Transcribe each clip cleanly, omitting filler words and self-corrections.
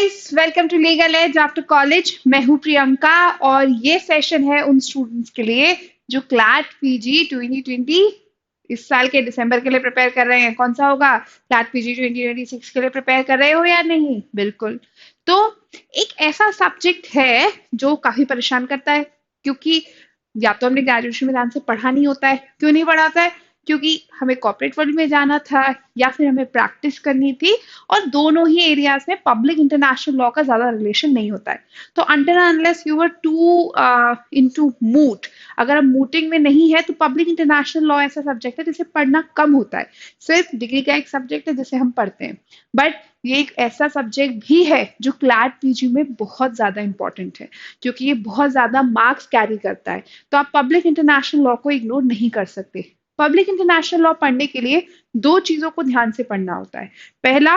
Guys, welcome to legal as after college. मैं हूं प्रियंका और ये सेशन है उन स्टूडेंट्स के लिए जो क्लैट पीजी 2020 इस साल के दिसंबर के लिए प्रिपेयर कर रहे हैं। कौन सा होगा? क्लैट पीजी 2026 के लिए प्रिपेयर कर रहे हो या नहीं? बिल्कुल। तो एक ऐसा सब्जेक्ट है जो काफी परेशान करता है, क्योंकि या तो हमने ग्रेजुएशन में ध्यान से पढ़ा नहीं होता है। क्यों नहीं पढ़ाता है? क्योंकि हमें कॉर्पोरेट वर्ल्ड में जाना था या फिर हमें प्रैक्टिस करनी थी, और दोनों ही एरियाज में पब्लिक इंटरनेशनल लॉ का ज्यादा रिलेशन नहीं होता है। तो until unless you were too into moot, अगर आप मूटिंग में नहीं है तो पब्लिक इंटरनेशनल लॉ ऐसा सब्जेक्ट है जिसे पढ़ना कम होता है। सिर्फ डिग्री का एक सब्जेक्ट है जिसे हम पढ़ते हैं, बट ये एक ऐसा सब्जेक्ट भी है जो क्लैट पीजी में बहुत ज्यादा इंपॉर्टेंट है, क्योंकि ये बहुत ज्यादा मार्क्स कैरी करता है। तो आप पब्लिक इंटरनेशनल लॉ को इग्नोर नहीं कर सकते। पब्लिक इंटरनेशनल लॉ पढ़ने के लिए दो चीजों को ध्यान से पढ़ना होता है। पहला,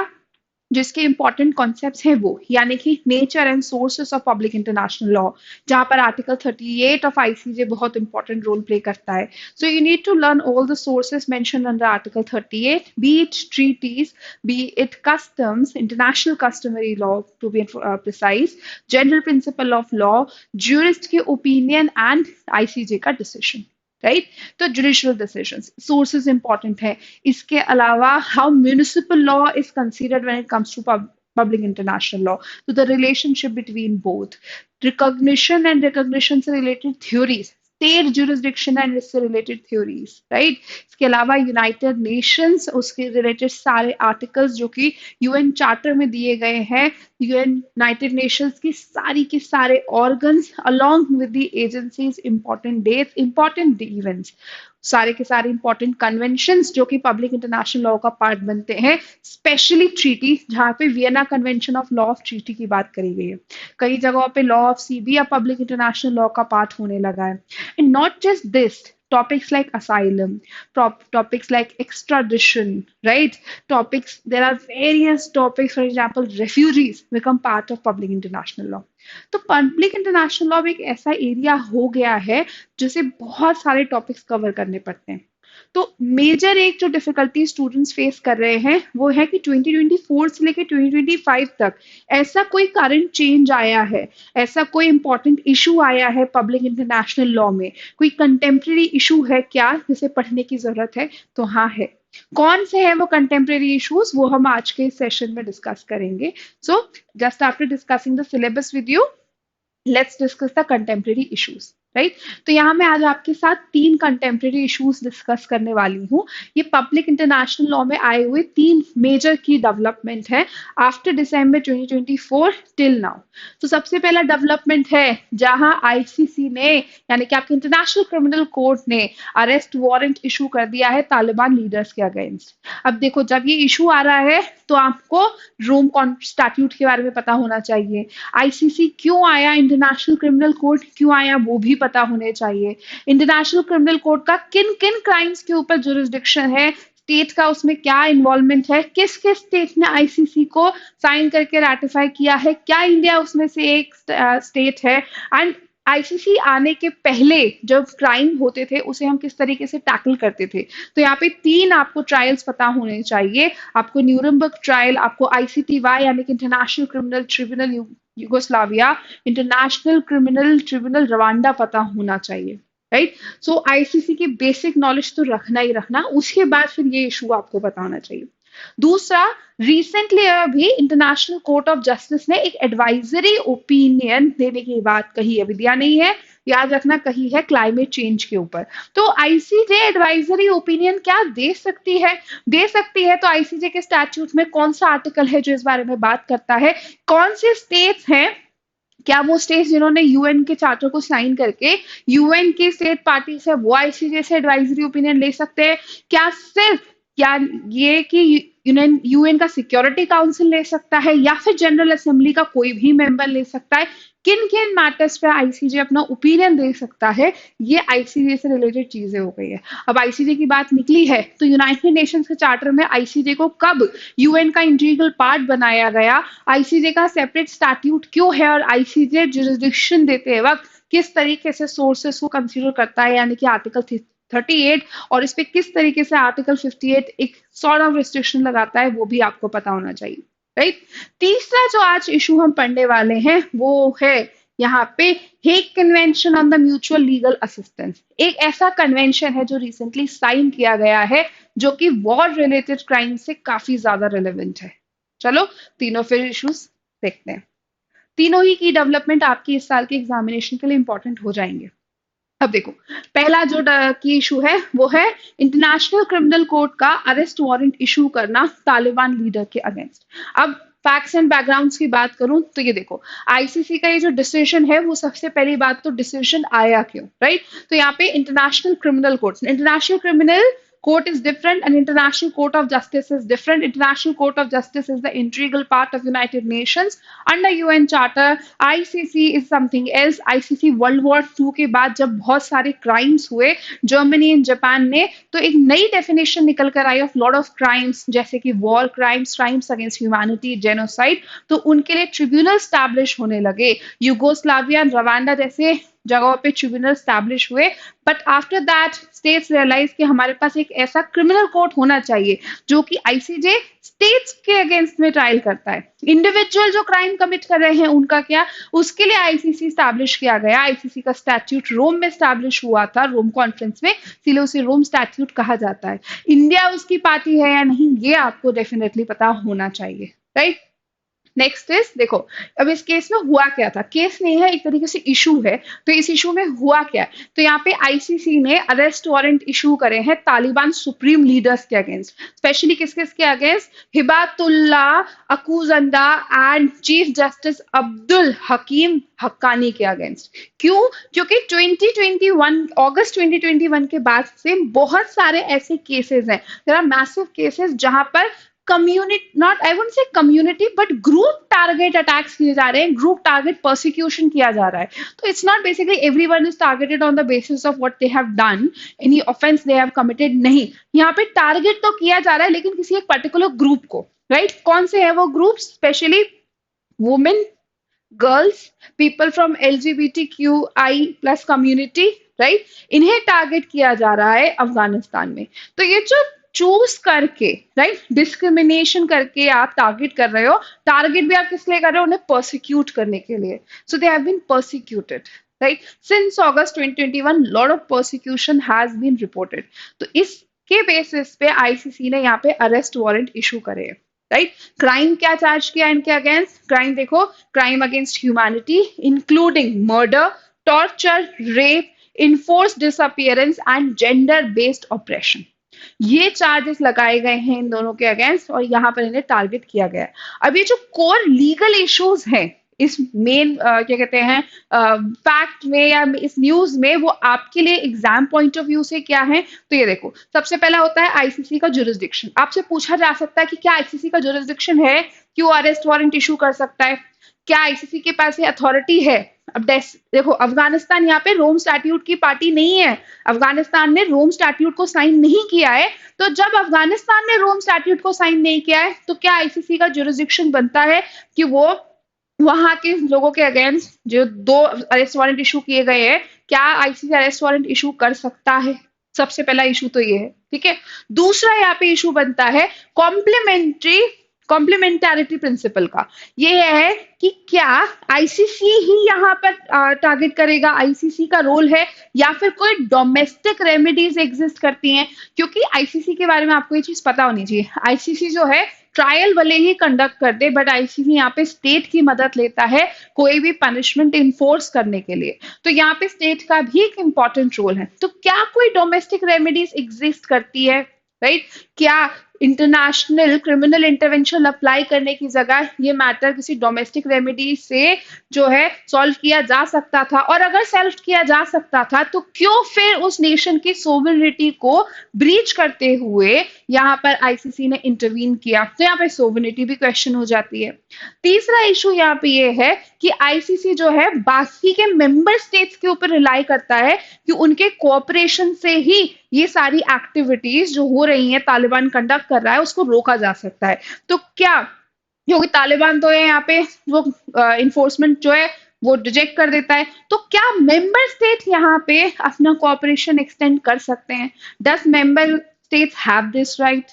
जिसके इंपॉर्टेंट कॉन्सेप्ट्स हैं वो, यानी कि nature and sources of public international law, जहां पर आर्टिकल 38 ऑफ आईसीजे बहुत इंपॉर्टेंट रोल प्ले करता है। So you need to learn all the sources mentioned under article 38, be it treaties, be it customs, international customary law to be precise, general principle of law, jurist के opinion and ICJ का decision. Right? तो judicial decisions, sources important है। इसके अलावा how municipal law is considered when it comes to public international law, so the relationship between both, recognition and recognition से related theories, state jurisdiction and इससे related theories. Right? इसके अलावा United Nations, उसके related सारे articles जो कि UN charter में दिए गए हैं, यूनाइटेड नेशंस की सारी के सारे organs along with the agencies, important dates, important events, सारे के सारे इंपॉर्टेंट कन्वेंशंस जो कि पब्लिक इंटरनेशनल लॉ का पार्ट बनते हैं, स्पेशली ट्रीटी, जहां पे Vienna convention of law of treaty की बात करी गई है। कई जगहों पे लॉ ऑफ सी भी या पब्लिक इंटरनेशनल लॉ का पार्ट होने लगा है। And not just this, topics like asylum, topics like extradition, right? Topics, there are various topics, for example, refugees become part of public international law. तो public international law एक ऐसा area हो गया है जिसे बहुत सारे टॉपिक्स कवर करने पड़ते हैं। तो मेजर एक जो डिफिकल्टी स्टूडेंट्स फेस कर रहे हैं वो है कि 2024 से लेकर 2025 तक ऐसा कोई करंट चेंज आया है, ऐसा कोई इंपॉर्टेंट इशू आया है पब्लिक इंटरनेशनल लॉ में, कोई कंटेम्प्रेरी इशू है क्या जिसे पढ़ने की जरूरत है? तो हाँ है। कौन से हैं वो कंटेम्प्रेरी इश्यूज, वो हम आज के सेशन में डिस्कस करेंगे। So just after discussing the syllabus with you, let's discuss the contemporary issues. Right? तो यहाँ मैं आज आपके साथ 3 कंटेम्प्रेरी इश्यूज डिस्कस करने वाली हूँ। ये पब्लिक इंटरनेशनल लॉ में आए हुए 3 मेजर की डेवलपमेंट है आफ्टर दिसंबर 2024 टिल नाउ। तो सबसे पहला डेवलपमेंट है जहां आईसीसी ने, यानी कि आपके इंटरनेशनल क्रिमिनल कोर्ट ने अरेस्ट वारंट इशू कर दिया है तालिबान लीडर्स के अगेंस्ट। अब देखो, जब ये इशू आ रहा है तो आपको रोम स्टैट्यूट के बारे में पता होना चाहिए। आईसीसी क्यों आया, इंटरनेशनल क्रिमिनल कोर्ट क्यों आया, वो भी पता होने चाहिए। इंटरनेशनल क्रिमिनल कोर्ट का किन किन क्राइम्स के ऊपर जुरिस्डिक्शन है, स्टेट का उसमें क्या इन्वॉल्वमेंट है, किस किस स्टेट ने आईसीसी को साइन करके रैटिफाई किया है, क्या इंडिया उसमें से एक स्टेट है, एंड आईसीसी आने के पहले जब क्राइम होते थे उसे हम किस तरीके से टैकल करते थे। तो यहाँ पे 3 आपको ट्रायल्स पता होने चाहिए। आपको न्यूरमबर्ग ट्रायल, आपको आईसीटीवाई यानी कि international criminal tribunal Yugoslavia, international criminal tribunal Rwanda पता होना चाहिए। राइट? सो आईसीसी की बेसिक नॉलेज तो रखना ही रखना, उसके बाद फिर ये इशू आपको पता होना चाहिए। दूसरा, रिसेंटली अभी इंटरनेशनल कोर्ट ऑफ जस्टिस ने एक एडवाइजरी ओपिनियन देने की बात कही है, अभी दिया नहीं है, याद रखना, कही है क्लाइमेट चेंज के ऊपर। तो आईसीजे एडवाइजरी ओपिनियन क्या दे सकती है? दे सकती है। तो आईसीजे के स्टैट्यूट में कौन सा आर्टिकल है जो इस बारे में बात करता है? कौन से स्टेट्स हैं, क्या वो स्टेट्स जिन्होंने यूएन के चार्टर को साइन करके यूएन के स्टेट पार्टी से वो आईसीजे से एडवाइजरी ओपिनियन ले सकते हैं? क्या सिर्फ क्या ये कि यूएन का सिक्योरिटी काउंसिल ले सकता है, या फिर जनरल असेंबली का कोई भी मेंबर ले सकता है? किन किन मैटर्स पे आईसीजे अपना ओपिनियन दे सकता है? ये आईसीजे से रिलेटेड चीजें हो गई है। अब आईसीजे की बात निकली है तो यूनाइटेड नेशंस के चार्टर में आईसीजे को कब यूएन का इंटीग्रल पार्ट बनाया गया, आईसीजे का सेपरेट स्टैट्यूट क्यों है, और आईसीजे जुरिस्डिक्शन देते वक्त किस तरीके से सोर्सेस को कंसीडर करता है, यानी कि आर्टिकल 38, और इस पे किस तरीके से आर्टिकल 58 एक सॉर्ट ऑफ रिस्ट्रिक्शन लगाता है, वो भी आपको पता होना चाहिए। राइट। तीसरा जो आज इशू हम पढ़ने वाले हैं वो है यहाँ पे Hague convention on the mutual legal assistance. एक ऐसा कन्वेंशन है जो रिसेंटली साइन किया गया है, जो कि वॉर रिलेटेड क्राइम से काफी ज्यादा रिलेवेंट है। चलो तीनों फिर इश्यूज देखते हैं। तीनों ही की डेवलपमेंट आपकी इस साल के एग्जामिनेशन के लिए इंपॉर्टेंट हो जाएंगे। अब देखो, पहला जो की इशू है वो है इंटरनेशनल क्रिमिनल कोर्ट का अरेस्ट वारंट इशू करना तालिबान लीडर के अगेंस्ट। अब फैक्ट्स एंड बैकग्राउंड्स की बात करूं तो ये देखो, आईसीसी का ये जो डिसीजन है वो सबसे पहली बात तो डिसीजन आया क्यों, राइट। तो यहाँ पे international criminal court, international criminal court is different and international court of justice is different. International court of justice is the integral part of United Nations under UN charter. ICC is something else. ICC world war 2 के बाद जब बहुत सारे crimes हुए Germany and Japan ने, तो एक नई डेफिनेशन निकल कर आई ऑफ लॉट ऑफ क्राइम्स, जैसे कि war crimes, crimes against humanity, genocide. तो उनके लिए ट्रिब्यूनल स्टैब्लिश होने लगे, यूगोस्लाविया, रवांडा जैसे जगहों पे ट्रिब्यूनल स्टैब्लिश हुए। But after that states realise कि हमारे पास एक ऐसा क्रिमिनल कोर्ट होना चाहिए जो कि आईसीजे स्टेट्स के अगेंस्ट में ट्रायल करता है। इंडिविजुअल जो क्राइम कमिट कर रहे हैं उनका क्या, उसके लिए आईसीसी स्टैब्लिश किया गया। आईसीसी का स्टैट्यूट रोम में स्टैब्लिश हुआ था, रोम कॉन्फ्रेंस में, इसलिए उसे रोम स्टैट्यूट कहा जाता है। इंडिया उसकी पार्टी है या नहीं, ये आपको डेफिनेटली पता होना चाहिए, राइट। नेक्स्ट इज देखो, अब इस केस में हुआ क्या था, केस नहीं है एक तरीके से इशू है। तो इस इशू में हुआ क्या है, तो यहाँ पे आईसीसी ने अरेस्ट वारंट इशू करे हैं तालिबान सुप्रीम लीडर्स के अगेंस्ट। स्पेशली किस किस के अगेंस्ट, हिबातुल्ला अकूजंदा and chief justice Abdul Hakim Haqqani के अगेंस्ट। क्यों, क्योंकि 2021 अगस्त 2021 के बाद से बहुत सारे ऐसे केसेस हैं, देयर आर मैसिव केसेस जहां पर community, not I wouldn't say community, but group target attacks किए जा रहे हैं, ग्रुप टारगेट परसिक्यूशन किया जा रहा है। तो it's not basically everyone is targeted on the basis of what they have done, any offence they have committed, नहीं। यहाँ पे टारगेट तो किया जा रहा है लेकिन किसी एक पर्टिकुलर ग्रुप को, राइट। कौन से है वो group, specially women, girls, people from LGBTQI+ community, right. इन्हें टारगेट किया जा रहा है अफगानिस्तान में। तो ये जो चूज करके, राइट, डिस्क्रिमिनेशन करके आप टारगेट कर रहे हो, टारगेट भी आप किस लिए कर रहे हो, उन्हें परसिक्यूट करने के लिए। So they have been persecuted, right. Since August 2021 lot of persecution has been reported. तो इसके बेसिस पे आईसीसी ने यहाँ पे अरेस्ट वारंट इशू करे, राइट। क्राइम क्या चार्ज किया इनके अगेंस्ट, क्राइम देखो, crime against humanity including murder, torture, rape, enforce disappearance and gender based operation. ये चार्जेस लगाए गए हैं इन दोनों के अगेंस्ट और यहाँ पर इन्हें टारगेट किया गया है। अब ये जो कोर लीगल इश्यूज हैं इस मेन क्या कहते हैं फैक्ट में या इस न्यूज में, वो आपके लिए एग्जाम पॉइंट ऑफ व्यू से क्या है, तो ये देखो, सबसे पहला होता है आईसीसी का जुरिस्डिक्शन। आपसे पूछा जा सकता है कि क्या आईसीसी का जुरिस्डिक्शन है, क्यों अरेस्ट वारंट इशू कर सकता है, क्या आईसीसी के पास ये अथॉरिटी है। अब देखो, अफगानिस्तान यहाँ पे रोम स्टैट्यूट की पार्टी नहीं है, अफगानिस्तान ने रोम स्टैट्यूट को साइन नहीं किया है। तो जब अफगानिस्तान ने रोम स्टैट्यूट को साइन नहीं किया है तो क्या आईसीसी का जुरिस्डिक्शन बनता है कि वो वहां के लोगों के अगेंस्ट जो 2 अरेस्ट वारंट इशू किए गए हैं, क्या आईसीसी अरेस्ट वारंट इशू कर सकता है। सबसे पहला इशू तो ये है, ठीक है। दूसरा यहाँ पे इशू बनता है कॉम्प्लीमेंटारिटी प्रिंसिपल का। ये है कि क्या आईसीसी ही यहाँ पर टारगेट करेगा, आईसीसी का रोल है, या फिर कोई डोमेस्टिक रेमेडीज एग्जिस्ट करती हैं। क्योंकि आईसीसी के बारे में आपको ये चीज पता होनी चाहिए, आईसीसी जो है ट्रायल भले ही कंडक्ट कर दे, बट आईसीसी यहाँ पे स्टेट की मदद लेता है कोई भी पनिशमेंट इन्फोर्स करने के लिए। तो यहाँ पे स्टेट का भी एक इंपॉर्टेंट रोल है। तो क्या कोई डोमेस्टिक रेमेडीज एग्जिस्ट करती है, राइट। क्या इंटरनेशनल क्रिमिनल इंटरवेंशन अप्लाई करने की जगह ये मैटर किसी डोमेस्टिक रेमेडी से जो है सॉल्व किया जा सकता था, और अगर सॉल्व किया जा सकता था तो क्यों फिर उस नेशन की सोवरेनिटी को ब्रीच करते हुए यहाँ पर आईसीसी ने इंटरवीन किया। तो यहाँ पे सोवरेनिटी भी क्वेश्चन हो जाती है। तीसरा इशू यहाँ पे ये है कि आईसीसी जो है बाकी के मेंबर स्टेट्स के ऊपर रिलाई करता है कि उनके कोऑपरेशन से ही ये सारी एक्टिविटीज जो हो रही हैं, तालिबान कंडक्ट कर रहा है, उसको रोका जा सकता है। तो क्या, क्योंकि तालिबान तो है यहाँ पे वो इन्फोर्समेंट जो है वो रिजेक्ट कर देता है, तो क्या मेंबर स्टेट यहाँ पे अपना कोऑपरेशन एक्सटेंड कर सकते हैं। Does member states have this right.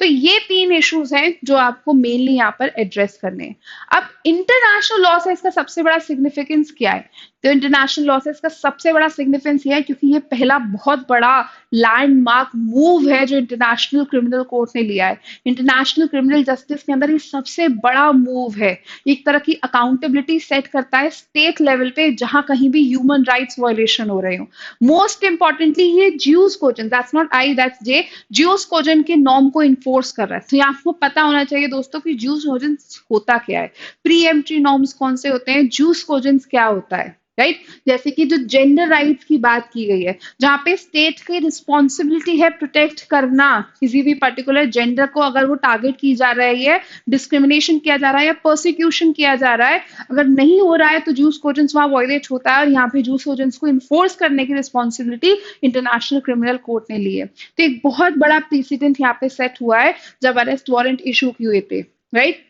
तो ये 3 इश्यूज हैं जो आपको मेनली यहाँ पर एड्रेस करने हैं। अब इंटरनेशनल लॉ से इसका सबसे बड़ा सिग्निफिकेंस क्या है? तो इंटरनेशनल लॉ से इसका सबसे बड़ा सिग्निफिकेंस ये है क्योंकि ये पहला बहुत बड़ा लैंडमार्क मूव है जो इंटरनेशनल क्रिमिनल कोर्ट ने लिया है। इंटरनेशनल क्रिमिनल जस्टिस के अंदर ये सबसे बड़ा मूव है। एक तरह की अकाउंटेबिलिटी सेट करता है स्टेट लेवल पे जहां कहीं भी ह्यूमन राइट्स वायलेशन हो रहे हो। मोस्ट इंपॉर्टेंटली ये juice cogen, that's not I that's J, juice cogen के नॉर्म को इन्फोर्स कर रहा है। तो ये आपको पता होना चाहिए दोस्तों कि ज्यूस कोजन होता क्या है, प्री एम्प्टी नॉर्म्स कौन से होते हैं, ज्यूस कोजन क्या होता है, राइट? जैसे कि जो जेंडर राइट्स की बात की गई है, जहां पे स्टेट की रिस्पॉन्सिबिलिटी है प्रोटेक्ट करना किसी भी पर्टिकुलर जेंडर को, अगर वो टारगेट की जा रही है, डिस्क्रिमिनेशन किया जा रहा है या परसिक्यूशन किया जा रहा है, अगर नहीं हो रहा है तो जूस कोजेंस वहां वायलेट होता है और यहाँ पे जूस कोजेंस को इन्फोर्स करने की रिस्पॉन्सिबिलिटी इंटरनेशनल क्रिमिनल कोर्ट ने ली है। तो एक बहुत बड़ा प्रेसिडेंट यहाँ पे सेट हुआ है जब अरेस्ट वारंट इशू हुए थे, राइट?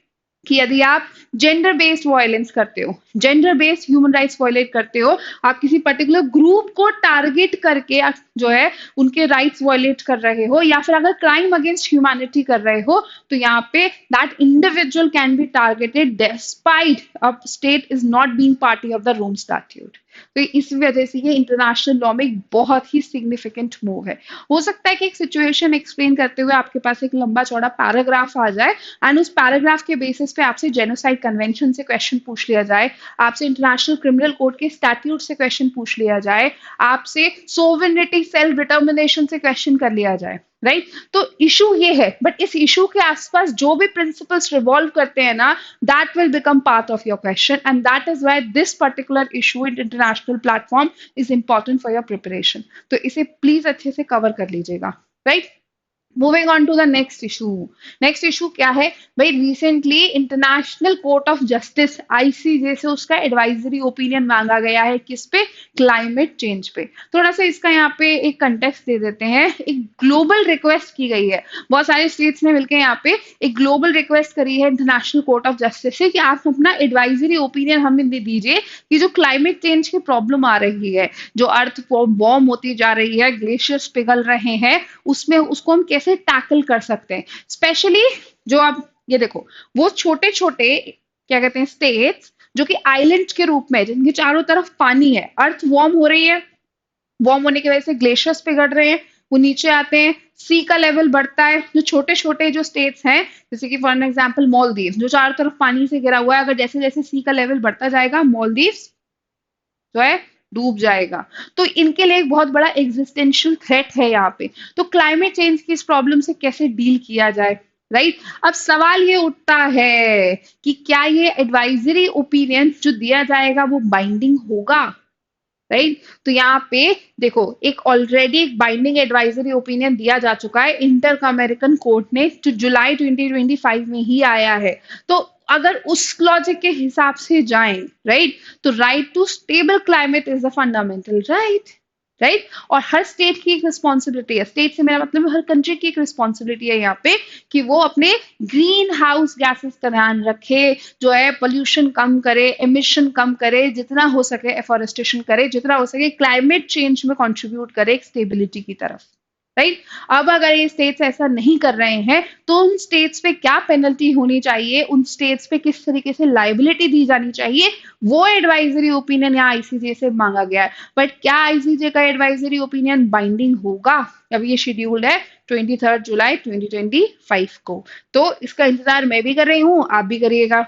कि यदि आप जेंडर बेस्ड वायलेंस करते हो, gender based human rights violate करते हो, आप किसी पर्टिकुलर ग्रुप को टारगेट करके जो है उनके राइट्स वायलेट कर रहे हो, या फिर अगर क्राइम अगेंस्ट ह्यूमैनिटी कर रहे हो, तो यहाँ पे that individual can be targeted despite a state is not being party of the Rome statute. तो इस वजह से ये इंटरनेशनल लॉ में एक बहुत ही सिग्निफिकेंट मूव है। हो सकता है कि एक सिचुएशन एक्सप्लेन करते हुए आपके पास एक लंबा चौड़ा पैराग्राफ आ जाए एंड उस पैराग्राफ के बेसिस पे आपसे जेनोसाइड कन्वेंशन से क्वेश्चन पूछ लिया जाए, आपसे इंटरनेशनल क्रिमिनल कोर्ट के स्टैट्यूट से क्वेश्चन पूछ लिया जाए, आपसे सोवेरेनिटी सेल्फ डिटर्मिनेशन से क्वेश्चन कर लिया जाए, राइट? तो इशू ये है, बट इस इशू के आसपास जो भी प्रिंसिपल्स रिवॉल्व करते हैं ना, that will become part of your question and that is why this particular issue in international platform is important for your preparation. तो इसे प्लीज अच्छे से कवर कर लीजिएगा, right? Moving on to the next issue. Next issue क्या है भाई? Recently International Court of Justice ICJ से उसका एडवाइजरी ओपिनियन मांगा गया है, किस पे? क्लाइमेट चेंज पे। थोड़ा सा इसका यहाँ पे एक कंटेक्स्ट दे देते हैं। एक ग्लोबल रिक्वेस्ट की गई है, बहुत सारे स्टेट्स ने मिलकर यहाँ पे एक ग्लोबल रिक्वेस्ट करी है इंटरनेशनल कोर्ट ऑफ जस्टिस से कि आप अपना एडवाइजरी ओपिनियन हमें दे दीजिए कि जो क्लाइमेट चेंज की प्रॉब्लम आ रही है, जो अर्थ वार्म होती जा रही है, ग्लेशियर्स पिघल रहे हैं, उसमें उसको हम कैसे टैकल कर सकते हैं। स्पेशली जो आप ये देखो, वो छोटे छोटे क्या कहते हैं स्टेट्स जो कि आइलैंड के रूप में, जिनके चारों तरफ पानी है, अर्थ वार्म हो रही है, वार्म होने की वजह से ग्लेशियर्स पिघल रहे हैं, वो नीचे आते हैं, सी का लेवल बढ़ता है। जो छोटे छोटे जो स्टेट्स हैं, जैसे कि फॉर एग्जांपल मालदीव, जो चारों तरफ पानी से घिरा हुआ है, अगर जैसे जैसे सी का लेवल बढ़ता जाएगा, मालदीव जो है डूब जाएगा। तो इनके लिए एक बहुत बड़ा एग्जिस्टेंशियल थ्रेट है यहाँ पे। तो क्लाइमेट चेंज की इस प्रॉब्लम से कैसे डील किया जाए, राइट? अब सवाल ये उठता है कि क्या ये एडवाइजरी ओपिनियन जो दिया जाएगा वो बाइंडिंग होगा, राइट? तो यहाँ पे देखो, एक ऑलरेडी एक बाइंडिंग एडवाइजरी ओपिनियन दिया जा चुका है इंटर अमेरिकन कोर्ट ने, जो जुलाई 2025 में ही आया है। तो अगर उस लॉजिक के हिसाब से जाएं, राइट, तो right to stable climate is the fundamental right, right? और हर स्टेट की एक रिस्पॉन्सिबिलिटी है, स्टेट से मेरा मतलब हर कंट्री की एक रिस्पॉन्सिबिलिटी है यहाँ पे कि वो अपने ग्रीन हाउस गैसेस का ध्यान रखे, जो है पोल्यूशन कम करे, एमिशन कम करे, जितना हो सके एफॉरेस्टेशन करे, जितना हो सके क्लाइमेट चेंज में कंट्रीब्यूट करे एक स्टेबिलिटी की तरफ, राइट? अब अगर ये स्टेट्स ऐसा नहीं कर रहे हैं तो उन स्टेट्स पे क्या पेनल्टी होनी चाहिए, उन स्टेट्स पे किस तरीके से लाइबिलिटी दी जानी चाहिए, वो एडवाइजरी ओपिनियन यहाँ आईसीजे से मांगा गया है। बट क्या आईसीजे का एडवाइजरी ओपिनियन बाइंडिंग होगा? अब ये शेड्यूल्ड है 23 जुलाई 2025 को, तो इसका इंतजार मैं भी कर रही हूँ, आप भी करिएगा,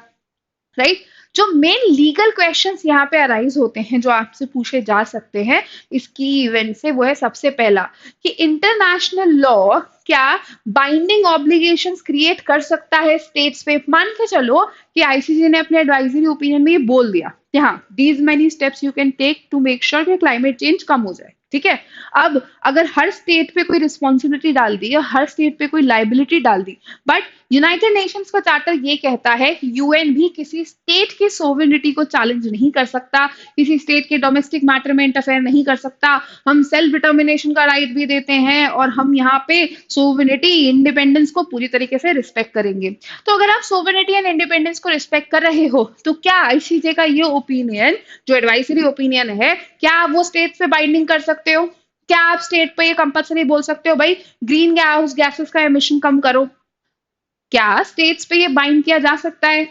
राइट? जो मेन लीगल क्वेश्चंस यहाँ पे अराइज होते हैं, जो आपसे पूछे जा सकते हैं इसकी इवेंट से, वो है सबसे पहला कि इंटरनेशनल लॉ क्या बाइंडिंग ऑब्लिगेशंस क्रिएट कर सकता है स्टेट्स पे? मान के चलो कि आईसीजे ने अपने एडवाइजरी ओपिनियन में ये बोल दिया कि हाँ, these many steps you can take to make sure कि क्लाइमेट चेंज कम हो जाए, ठीक है? अब अगर हर स्टेट पे कोई रिस्पॉन्सिबिलिटी डाल दी या हर स्टेट पे कोई लाइबिलिटी डाल दी, बट यूनाइटेड नेशंस का चार्टर ये कहता है कि यूएन भी किसी स्टेट की सोवरेनिटी को चैलेंज नहीं कर सकता, किसी स्टेट के डोमेस्टिक मैटर में इंटरफेयर नहीं कर सकता। हम सेल्फ डिटर्मिनेशन का राइट भी देते हैं और हम यहाँ पे सोवरेनिटी, इंडिपेंडेंस को पूरी तरीके से रिस्पेक्ट करेंगे। तो अगर आप सोवरेनिटी एंड इंडिपेंडेंस को रिस्पेक्ट कर रहे हो, तो क्या आईसीजे का ये ओपिनियन, जो एडवाइजरी ओपिनियन है, क्या आप वो स्टेट पे बाइंडिंग कर सकते हो? क्या आप स्टेट पे ये कंपल्सरी बोल सकते हो भाई ग्रीन हाउस गैसेस का एमिशन कम करो? क्या स्टेट्स पे ये बाइंड किया जा सकता है?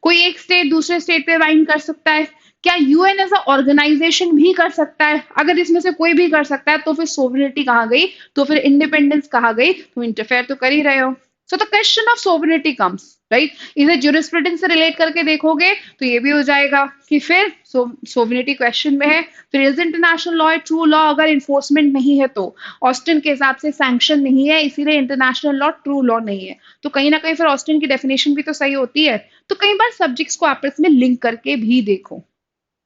कोई एक स्टेट दूसरे स्टेट पे बाइंड कर सकता है? क्या यूएन एज अ ऑर्गेनाइजेशन भी कर सकता है? अगर इसमें से कोई भी कर सकता है तो फिर सोवरेनिटी कहाँ गई, तो फिर इंडिपेंडेंस कहाँ गई? तो इंटरफेयर तो कर ही रहे हो। So the question of sovereignty comes, right? इसे ज्यूरिस्प्रूडेंस से रिलेट करके देखोगे तो ये भी हो जाएगा कि फिर सोवरेनिटी क्वेश्चन में है। फिर is international law true law अगर इन्फोर्समेंट नहीं है तो? ऑस्टिन के हिसाब से सैंक्शन नहीं है इसीलिए इंटरनेशनल लॉ ट्रू लॉ नहीं है। तो कहीं ना कहीं फिर ऑस्टिन की डेफिनेशन भी तो सही होती है। तो कई बार सब्जेक्ट्स को आपस में लिंक करके भी देखो,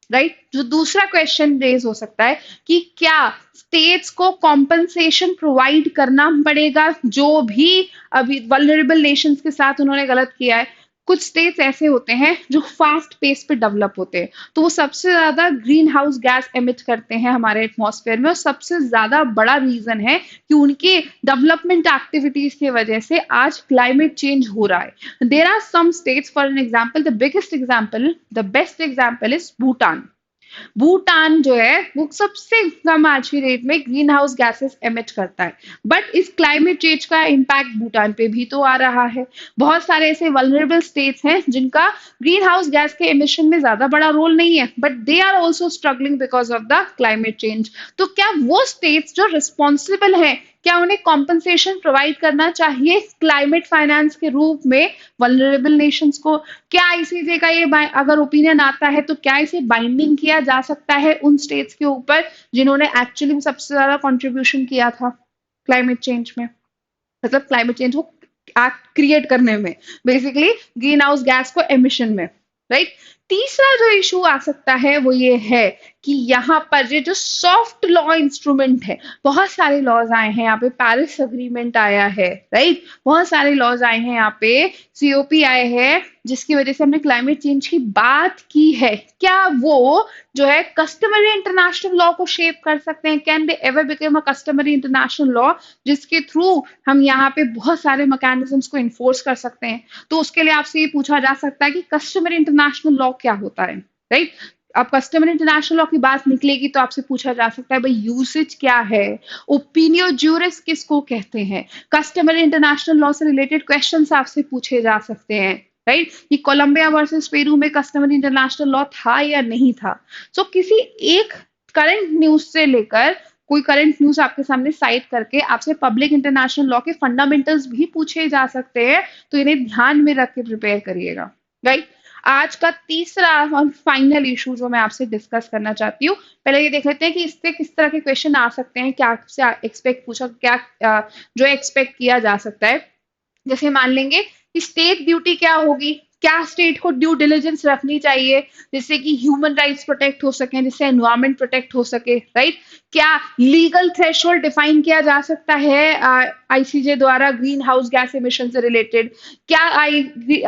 राइट? जो दूसरा क्वेश्चन रेज हो सकता है कि क्या स्टेट्स को कॉम्पनसेशन प्रोवाइड करना पड़ेगा जो भी अभी वल्नरेबल नेशंस के साथ उन्होंने गलत किया है? कुछ स्टेट्स ऐसे होते हैं जो फास्ट पेस पे डेवलप होते हैं, तो वो सबसे ज्यादा ग्रीन हाउस गैस एमिट करते हैं हमारे एटमॉस्फेयर में, और सबसे ज्यादा बड़ा रीजन है कि उनकी डेवलपमेंट एक्टिविटीज की वजह से आज क्लाइमेट चेंज हो रहा है। There are some states, for an example, the biggest example, the best example is Bhutan. Bhutan जो है वो सबसे कम आज की रेट में ग्रीन हाउस गैसेस एमिट करता है, बट इस क्लाइमेट चेंज का इम्पैक्ट भूटान पे भी तो आ रहा है। बहुत सारे ऐसे वल्नरेबल स्टेट्स हैं जिनका ग्रीन हाउस गैस के एमिशन में ज्यादा बड़ा रोल नहीं है, but they are also struggling because of the climate change. तो क्या वो स्टेट्स जो रिस्पॉन्सिबल है, क्या उन्हें कॉम्पनसेशन प्रोवाइड करना चाहिए क्लाइमेट फाइनेंस के रूप में वल्नरेबल नेशंस को? क्या आईसीजे का ये अगर ओपिनियन आता है तो क्या इसे बाइंडिंग किया जा सकता है उन स्टेट्स के ऊपर जिन्होंने एक्चुअली सबसे ज्यादा कंट्रीब्यूशन किया था क्लाइमेट चेंज में, मतलब क्लाइमेट चेंज को क्रिएट करने में, बेसिकली ग्रीन हाउस गैस को एमिशन में, राइट? तीसरा जो इशू आ सकता है वो ये है कि यहाँ पर ये जो सॉफ्ट लॉ इंस्ट्रूमेंट है, बहुत सारे लॉज आए हैं यहाँ पे, पेरिस अग्रीमेंट आया है, राइट? बहुत सारे लॉज आए हैं यहाँ पे, सीओपी आए हैं, जिसकी वजह से हमने क्लाइमेट चेंज की बात की है। क्या वो जो है कस्टमरी इंटरनेशनल लॉ को शेप कर सकते हैं? Can they ever become a customary international law जिसके थ्रू हम यहाँ पे बहुत सारे मैकेनिज्म्स को इन्फोर्स कर सकते हैं? तो उसके लिए आपसे ये पूछा जा सकता है कि कस्टमरी इंटरनेशनल लॉ क्या होता है, राइट? अब कस्टमर इंटरनेशनल लॉ की बात निकलेगी तो आपसे पूछा जा सकता है भाई यूसेज क्या है, ओपिनियो ज्यूरिस किसको कहते हैं? कस्टमर इंटरनेशनल लॉ से रिलेटेड क्वेश्चंस आपसे पूछे जा सकते हैं, राइट? कि कोलंबिया वर्सेस पेरू में कस्टमर इंटरनेशनल लॉ था या नहीं था? सो किसी एक करंट न्यूज से लेकर कोई करंट न्यूज आपके सामने साइट करके आपसे पब्लिक इंटरनेशनल लॉ के फंडामेंटल्स भी पूछे जा सकते हैं, तो इन्हें ध्यान में रख के प्रिपेयर करिएगा, राइट? आज का तीसरा और फाइनल इशू जो मैं आपसे डिस्कस करना चाहती हूँ, पहले ये देख लेते हैं कि इससे किस तरह के क्वेश्चन आ सकते हैं, क्या आपसे एक्सपेक्ट पूछा, क्या जो एक्सपेक्ट किया जा सकता है। जैसे मान लेंगे कि स्टेट ड्यूटी क्या होगी, क्या स्टेट को ड्यू डिलिजेंस रखनी चाहिए जिससे कि ह्यूमन राइट्स प्रोटेक्ट हो सके, जिससे एनवायरमेंट प्रोटेक्ट हो सके, राइट? क्या लीगल थ्रेशोल्ड डिफाइन किया जा सकता है आईसीजे द्वारा ग्रीन हाउस गैस एमिशन से रिलेटेड? क्या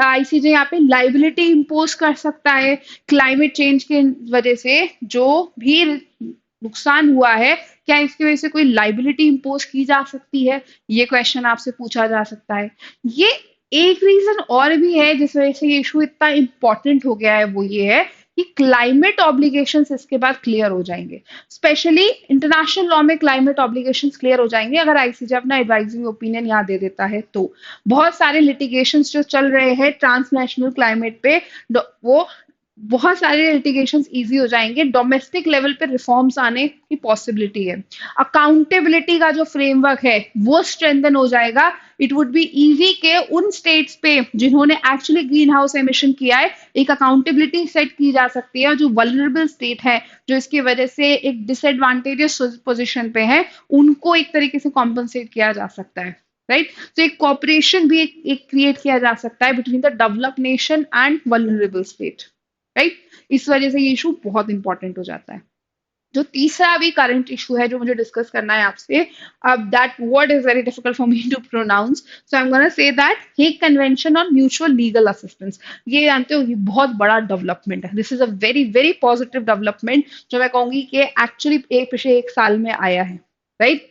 आईसीजे यहाँ पे लाइबिलिटी इंपोज कर सकता है क्लाइमेट चेंज की वजह से जो भी नुकसान हुआ है, क्या इसकी वजह से कोई लाइबिलिटी इंपोज की जा सकती है? ये क्वेश्चन आपसे पूछा जा सकता है। ये एक रीजन और भी है जिस वजह से ये इशू इतना इंपॉर्टेंट हो गया है, वो ये है कि क्लाइमेट ऑब्लिगेशंस इसके बाद क्लियर हो जाएंगे। स्पेशली इंटरनेशनल लॉ में क्लाइमेट ऑब्लिगेशंस क्लियर हो जाएंगे अगर आईसीजे अपना एडवाइजरी ओपिनियन यहाँ दे देता है तो। बहुत सारे लिटिगेशंस जो चल रहे हैं ट्रांसनेशनल क्लाइमेट पे, वो बहुत सारे लिटिगेशंस इजी हो जाएंगे, डोमेस्टिक लेवल पे रिफॉर्म्स आने की पॉसिबिलिटी है, अकाउंटेबिलिटी का जो फ्रेमवर्क है वो स्ट्रेंथन हो जाएगा। इट वुड बी इजी के उन स्टेट्स पे जिन्होंने एक्चुअली ग्रीन हाउस एमिशन किया है एक अकाउंटेबिलिटी सेट की जा सकती है, जो वल्नरेबल स्टेट है जो इसकी वजह से एक डिसएडवांटेजियस पोजिशन पे है उनको एक तरीके से कॉम्पनसेट किया जा सकता है, राइट? तो एक कॉपरेशन भी एक क्रिएट किया जा सकता है between the developed nation and vulnerable state, right? इस वजह से ये इशू बहुत इंपॉर्टेंट हो जाता है। जो तीसरा भी करंट इशू है जो मुझे डिस्कस करना है आपसे, अब that word is very difficult for me to pronounce, so I am gonna say that Hague convention on mutual legal assistance. ये जानते हो ये बहुत बड़ा डेवलपमेंट है, this is a very very positive development जो मैं कहूंगी कि एक्चुअली पिछले एक साल में आया है, राइट?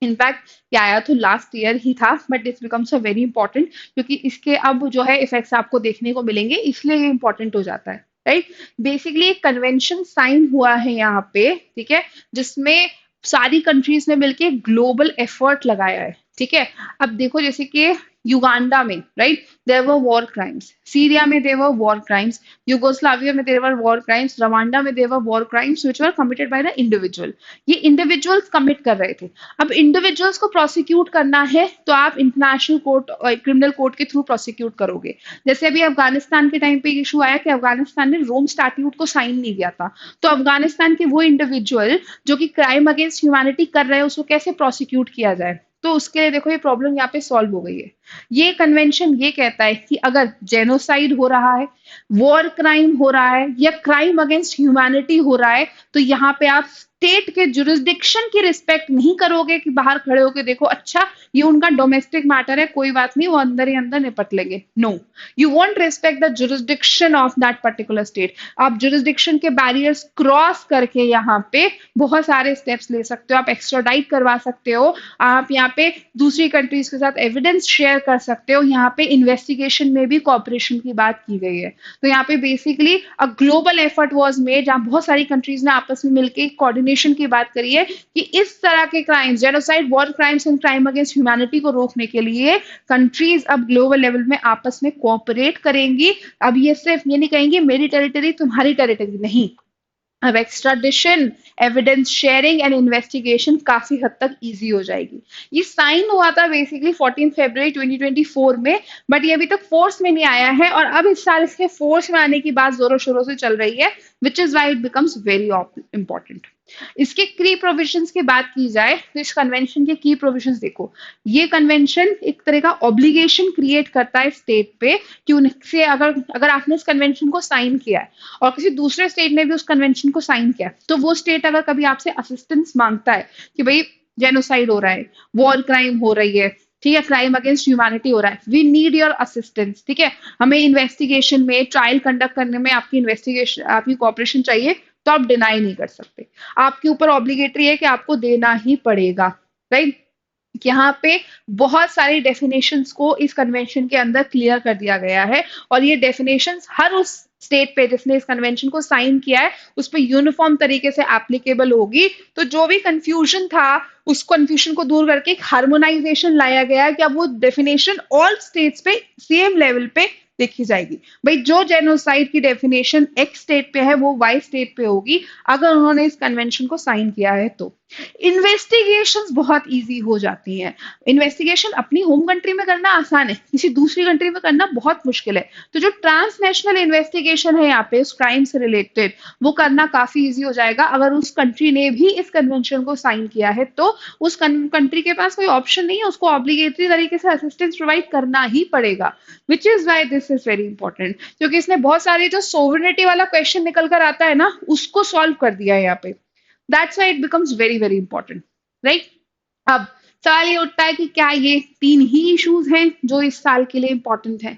इनफैक्ट ये आया तो लास्ट ईयर ही था, but it's becomes a very important क्योंकि इसके अब जो है इफेक्ट्स आपको देखने को मिलेंगे, इसलिए ये इंपॉर्टेंट हो जाता है, राइट? बेसिकली एक कन्वेंशन साइन हुआ है यहाँ पे, ठीक है, जिसमें सारी कंट्रीज ने मिलके ग्लोबल एफर्ट लगाया है, ठीक है। अब देखो जैसे कि युगांडा में, right, there were war crimes, Syria में there were war crimes, Yugoslavia में there were war crimes, Rwanda में there were war crimes which were committed by the individual. ये इंडिविजुअल्स कमिट कर रहे थे। अब इंडिविजुअल्स को प्रोसिक्यूट करना है तो आप इंटरनेशनल कोर्ट और क्रिमिनल कोर्ट के थ्रू प्रोसिक्यूट करोगे। जैसे अभी अफगानिस्तान के टाइम पे इशू आया कि अफगानिस्तान ने रोम स्टैट्यूट को साइन नहीं किया था, तो अफगानिस्तान के वो इंडिविजुअल जो कि क्राइम अगेंस्ट ह्यूमैनिटी कर रहे हैं उसको कैसे प्रोसिक्यूट किया जाए। तो उसके लिए देखो ये प्रॉब्लम यहाँ पे सॉल्व हो गई है। ये कन्वेंशन ये कहता है कि अगर जेनोसाइड हो रहा है, वॉर क्राइम हो रहा है या क्राइम अगेंस्ट ह्यूमैनिटी हो रहा है, तो यहाँ पे आप स्टेट के जुरिस्डिक्शन की रिस्पेक्ट नहीं करोगे कि बाहर खड़े होकर देखो अच्छा ये उनका डोमेस्टिक मैटर है, कोई बात नहीं, वो अंदर ही अंदर निपट लेंगे। No, you want respect the jurisdiction of that particular state. आप जुरिस्डिक्शन के बैरियर्स क्रॉस करके यहाँ पे बहुत सारे स्टेप्स ले सकते हो। आप एक्स्ट्राडाइट करवा सकते हो, आप यहाँ पे दूसरी कंट्रीज के साथ एविडेंस शेयर कर सकते हो। यहाँ पे इन्वेस्टिगेशन में भी कॉपरेशन की बात की गई है। तो यहाँ पे basically a global effort was made, जहाँ बहुत सारी कंट्रीज ने आपस में मिलकर कोऑर्डिनेशन की बात करी है कि इस तरह के crimes, genocide, war crimes and crime against humanity को रोकने के लिए कंट्रीज अब ग्लोबल लेवल में आपस में कोऑपरेट करेंगी। अब ये सिर्फ ये नहीं कहेंगे मेरी टेरिटरी तुम्हारी टेरिटरी, नहीं। अब extradition, evidence sharing and investigation काफी हद तक इजी हो जाएगी। ये साइन हुआ था बेसिकली 14 फरवरी 2024 में, बट ये अभी तक फोर्स में नहीं आया है और अब इस साल इसके फोर्स में आने की बात जोरों शोरों से चल रही है, which is why it becomes very important. इसके की प्रोविजंस की बात की जाए तो इस कन्वेंशन के की प्रोविजंस देखो। ये कन्वेंशन एक तरह का ऑब्लिगेशन क्रिएट करता है स्टेट पे कि उनसे अगर अगर आपने इस कन्वेंशन को साइन किया है और किसी दूसरे स्टेट ने भी उस कन्वेंशन को साइन किया है, तो वो स्टेट अगर कभी आपसे असिस्टेंस मांगता है कि भाई जेनोसाइड हो रहा है, वॉर क्राइम हो रही है, ठीक है, क्राइम अगेंस्ट ह्यूमैनिटी हो रहा है, वी नीड योर असिस्टेंस, ठीक है, हमें इन्वेस्टिगेशन में, ट्रायल कंडक्ट करने में आपकी इन्वेस्टिगेशन, आपकी कॉपरेशन चाहिए, तो आप डिनाई नहीं कर सकते। आपके ऊपर ऑब्लिगेटरी है कि आपको देना ही पड़ेगा, राइट। यहाँ पे बहुत सारी डेफिनेशंस को इस कन्वेंशन के अंदर क्लियर कर दिया गया है और ये डेफिनेशंस हर उस स्टेट पे जिसने इस कन्वेंशन को साइन किया है उस पर यूनिफॉर्म तरीके से एप्लीकेबल होगी। तो जो भी कंफ्यूजन था उस कंफ्यूजन को दूर करके एक हार्मोनाइजेशन लाया गया है कि अब वो डेफिनेशन ऑल स्टेट्स पे सेम लेवल पे देखी जाएगी। भाई जो जेनोसाइड की डेफिनेशन एक्स स्टेट पे है वो वाई स्टेट पे होगी अगर उन्होंने इस कन्वेंशन को साइन किया है। तो इन्वेस्टिगेशंस बहुत इजी हो जाती हैं। इन्वेस्टिगेशन अपनी होम कंट्री में करना आसान है, किसी दूसरी कंट्री में करना बहुत मुश्किल है। तो जो ट्रांसनेशनल इन्वेस्टिगेशन है यहाँ पे उस क्राइम से रिलेटेड, वो करना काफी इजी हो जाएगा अगर उस कंट्री ने भी इस कन्वेंशन को साइन किया है। तो उस कंट्री के पास कोई ऑप्शन नहीं है, उसको ऑब्लिगेटरी तरीके से असिस्टेंस प्रोवाइड करना ही पड़ेगा, which is why this is very important. क्योंकि इसने बहुत सारे जो सोवरेनिटी वाला क्वेश्चन निकल कर आता है ना उसको सॉल्व कर दिया है यहाँ पे। That's why it becomes very very important, right. अब सवाल ये उठता है कि क्या ये तीन ही इश्यूज हैं जो इस साल के लिए इंपॉर्टेंट हैं?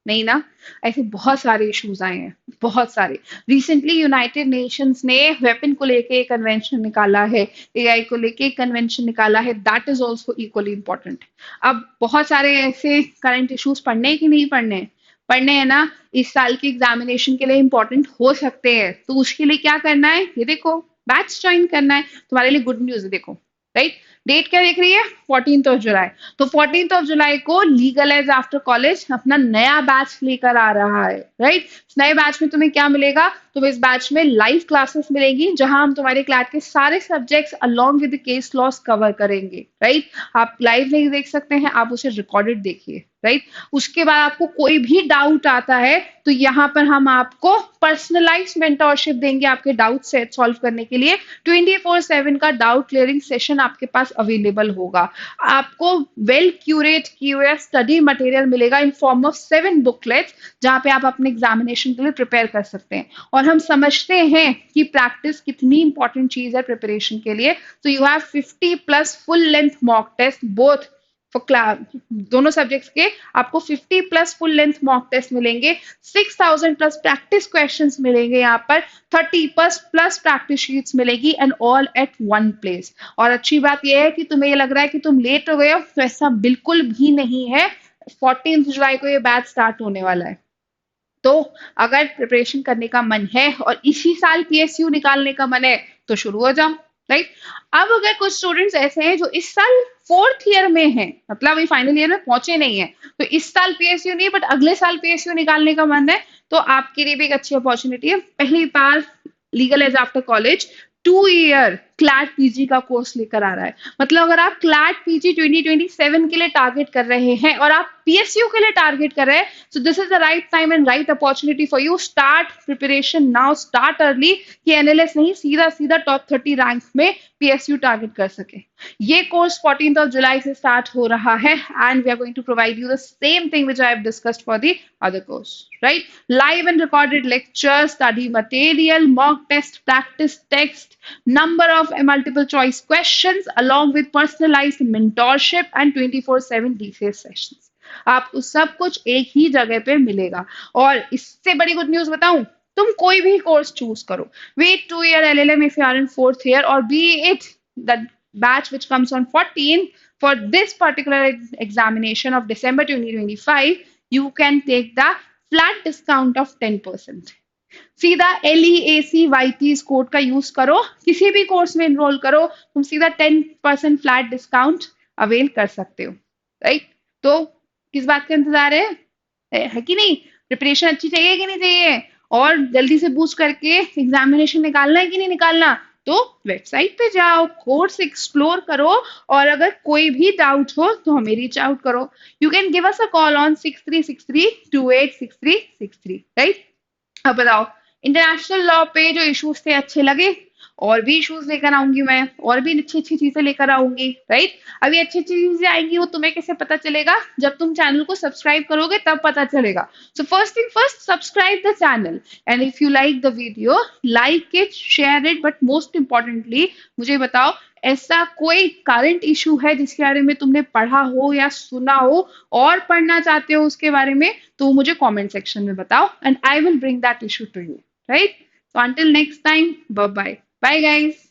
नहीं ना, ऐसे बहुत सारे इश्यूज आए हैं, बहुत सारे। रिसेंटली यूनाइटेड नेशंस ने वेपन को लेके एक कन्वेंशन निकाला है, एआई को लेके एक कन्वेंशन निकाला है, that is also equally important. अब बहुत सारे ऐसे करंट इश्यूज पढ़ने कि नहीं पढ़ने, पढ़ने हैं ना, इस साल की एग्जामिनेशन के लिए इंपॉर्टेंट हो सकते हैं। तो उसके लिए क्या करना है, ये देखो, बैच ज्वाइन करना है, तुम्हारे लिए गुड न्यूज है। देखो, राइट, डेट क्या देख रही है, 14th ऑफ जुलाई। तो 14th ऑफ जुलाई को लीगल एज आफ्टर कॉलेज अपना नया बैच लेकर आ रहा है, राइट। इस नए बैच में तुम्हें क्या मिलेगा, तुम्हें इस बैच में लाइव क्लासेस मिलेगी जहां हम तुम्हारे क्लास के सारे subjects along with case laws cover करेंगे, राइट। आप लाइव नहीं देख सकते हैं, आप उसे रिकॉर्डेड देखिए, राइट। उसके बाद आपको कोई भी डाउट आता है तो यहाँ पर हम आपको पर्सनलाइज मेंटोरशिप देंगे आपके डाउट सेट सॉल्व करने के लिए। 24/7 का डाउट क्लियरिंग सेशन आपके पास अवेलेबल होगा। आपको वेल क्यूरेट किए हुए स्टडी मटेरियल मिलेगा इन फॉर्म ऑफ 7 बुकलेट्स जहां पे आप अपने एग्जामिनेशन के लिए प्रिपेयर कर सकते हैं। और हम समझते हैं कि प्रैक्टिस कितनी इंपॉर्टेंट चीज है प्रिपरेशन के लिए। तो you have 50+ full length mock test both for class, दोनों सब्जेक्ट्स के आपको 50+ फुल लेंथ मॉक टेस्ट मिलेंगे, 6000+ प्रैक्टिस क्वेश्चंस मिलेंगे, यहाँ पर 30+ प्रैक्टिस शीट्स मिलेगी and all at one place. और अच्छी बात यह है कि तुम्हें ये लग रहा है कि तुम लेट हो गए हो, तो ऐसा बिल्कुल भी नहीं है। 14th जुलाई को ये बैच स्टार्ट होने वाला है। तो अगर प्रिपरेशन करने का मन है और इसी साल पीएसयू निकालने का मन है तो शुरू हो जाओ। राइट। अब अगर कुछ स्टूडेंट्स ऐसे हैं जो इस साल फोर्थ ईयर में हैं, मतलब अभी फाइनल ईयर में पहुंचे नहीं है, तो इस साल पीएसयू नहीं बट अगले साल पीएसयू निकालने का मन है, तो आपके लिए भी एक अच्छी अपॉर्चुनिटी है। पहली बार legal as after college 2 year CLAT PG का कोर्स लेकर आ रहा है। मतलब अगर आप क्लैट पीजी 2027 के लिए टारगेट कर रहे हैं और आप पीएसयू के लिए टारगेट कर रहे हैं, so this is the right time and right opportunity for you. Start preparation now, start early, कि एनएलएस नहीं, सीधा सीधा टॉप 30 रैंक में पीएसयू टारगेट कर सके। ये कोर्स 14th of July से स्टार्ट हो रहा है and we are going to provide you the same thing which I have discussed for the other course, right? Live and recorded lectures, study material, mock test, practice text, number of multiple choice questions, along with personalized mentorship and 24/7 DCS sessions. आपको सब कुछ एक ही जगह पे मिलेगा। और इससे बड़ी गुड न्यूज बताऊं, तुम कोई भी कोर्स चूज करो, be it 2 year LLM if you are in 4th year, or be it the batch which comes on 14 for this particular examination of December 2025, you can take the flat discount of 10%। सीधा LEACYT इस code का use करो, किसी भी course में enrol करो, तुम सीधा 10% फ्लैट डिस्काउंट अवेल कर सकते हो, राइट? तो किस बात का इंतजार है कि नहीं? प्रिपरेशन अच्छी चाहिए कि नहीं चाहिए? और जल्दी से बूस्ट करके एग्जामिनेशन निकालना है कि नहीं निकालना? तो वेबसाइट पे जाओ, कोर्स एक्सप्लोर करो, और अगर कोई भी डाउट हो तो हमें रीच आउट करो। You can give us a call on 6363286363, right? अब बताओ, इंटरनेशनल लॉ पे जो इश्यूज थे अच्छे लगे? और भी इश्यूज लेकर आऊंगी मैं, और भी अच्छी अच्छी चीजें लेकर आऊंगी, राइट? अभी अच्छी अच्छी चीजें आएंगी, वो तुम्हें कैसे पता चलेगा? जब तुम चैनल को सब्सक्राइब करोगे तब पता चलेगा। So first thing first, subscribe the channel, and if you like the video, like it, share it, but most importantly मुझे बताओ, ऐसा कोई करंट इशू है जिसके बारे में तुमने पढ़ा हो या सुना हो और पढ़ना चाहते हो उसके बारे में, तो मुझे कमेंट सेक्शन में बताओ and I will bring that issue to you, right? So until next time, bye bye, bye guys.